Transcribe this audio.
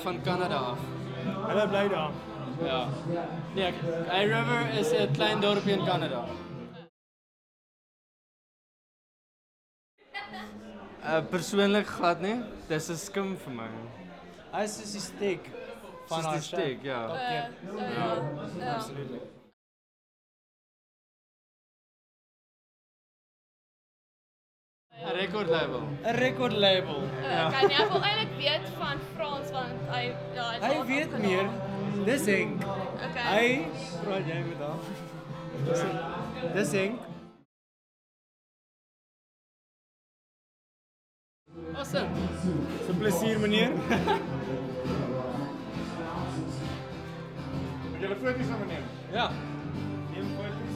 Van Canada af. Hulle bly daar. Ja. Nee, Hay River is 'n klein dorpie in Canada. Persoonlik glad nie. Dis 'n skim vir my. Hy is soos die steak van Soos haar die steak, ja. Absolutely. Een recordlabel. 'n record label. Kan jy wil eintlik weet van Frans want hy Hy weet meer. Dis Henk. Okay. Hy praat jy met hom. Dis Henk. Awesome. Dis 'n plesier meneer. Julle foto's van meneer. Ja. Neem foto's.